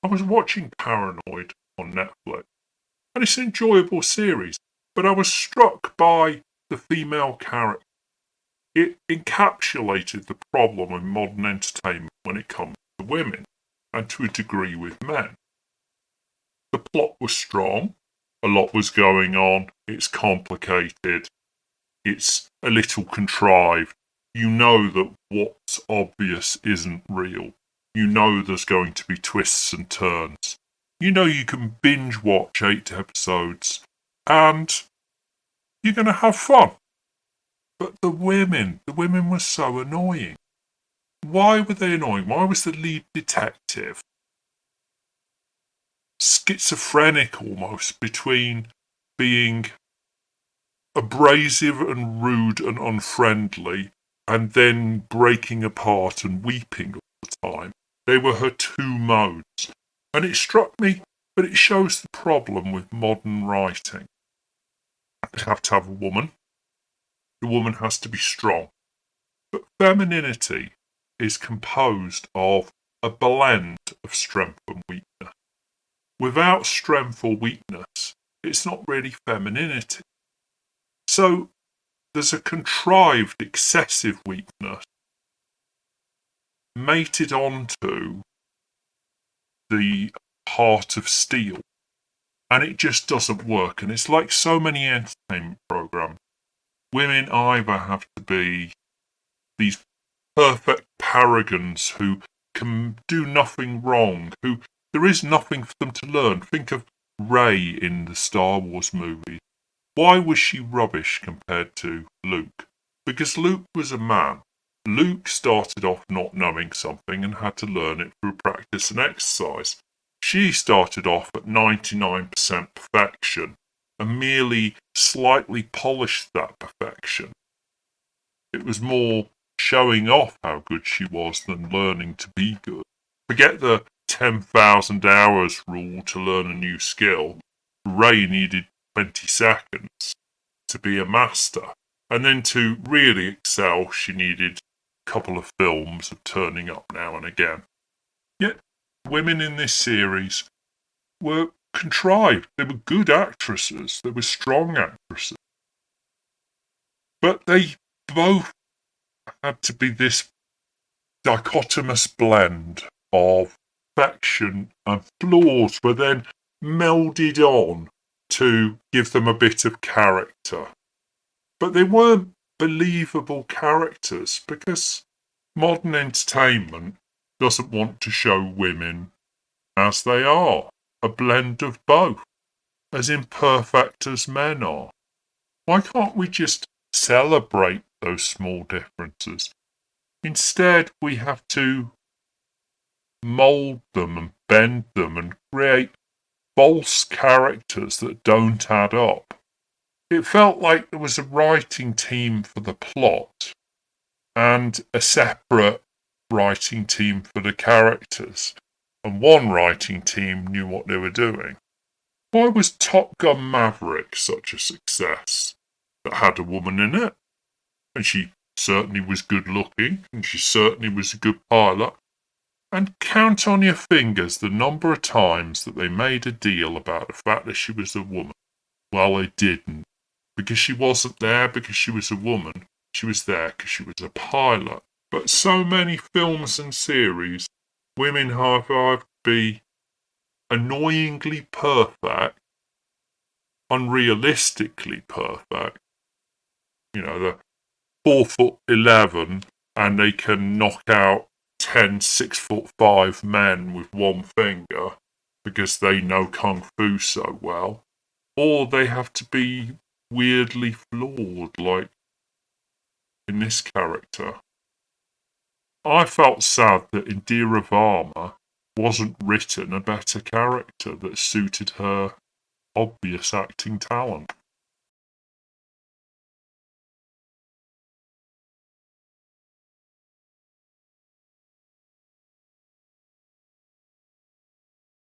I was watching Paranoid on Netflix, and it's an enjoyable series, but I was struck by the female character. It encapsulated the problem of modern entertainment when it comes to women, and to a degree with men. The plot was strong, a lot was going on, it's complicated, it's a little contrived. You know that what's obvious isn't real. You know there's going to be twists and turns. You know you can binge watch 8 episodes and you're going to have fun. But the women were so annoying. Why were they annoying? Why was the lead detective schizophrenic almost between being abrasive and rude and unfriendly and then breaking apart and weeping all the time? They were her two modes. And it struck me, but it shows the problem with modern writing. They have to have a woman. The woman has to be strong. But femininity is composed of a blend of strength and weakness. Without strength or weakness, it's not really femininity. So there's a contrived excessive weakness mated onto the heart of steel, and it just doesn't work. And it's like so many entertainment programs. Women either have to be these perfect paragons who can do nothing wrong, who there is nothing for them to learn. Think of Rey in the Star Wars movies. Why was she rubbish compared to Luke? Because Luke was a man. Luke started off not knowing something and had to learn it through practice and exercise. She started off at 99% perfection and merely slightly polished that perfection. It was more showing off how good she was than learning to be good. Forget the 10,000 hours rule to learn a new skill. Rey needed 20 seconds to be a master. And then to really excel, she needed a couple of films of turning up now and again. Yet, women in this series were contrived. They were good actresses. They were strong actresses. But they both had to be this dichotomous blend of perfection and flaws were then melded on to give them a bit of character. But they weren't believable characters because modern entertainment doesn't want to show women as they are, a blend of both, as imperfect as men are. Why can't we just celebrate those small differences? Instead, we have to mould them and bend them and create false characters that don't add up. It felt like there was a writing team for the plot and a separate writing team for the characters, and one writing team knew what they were doing. Why was Top Gun Maverick such a success? That had a woman in it, and she certainly was good looking, and she certainly was a good pilot. And count on your fingers the number of times that they made a deal about the fact that she was a woman. Well, they didn't. Because she wasn't there because she was a woman. She was there because she was a pilot. But so many films and series, women have either to be annoyingly perfect, unrealistically perfect. You know, they're 4'11" and they can knock out 10 6'5" men with one finger because they know kung fu so well. Or they have to be weirdly flawed, like in this character. I felt sad that Indira Varma wasn't written a better character that suited her obvious acting talent.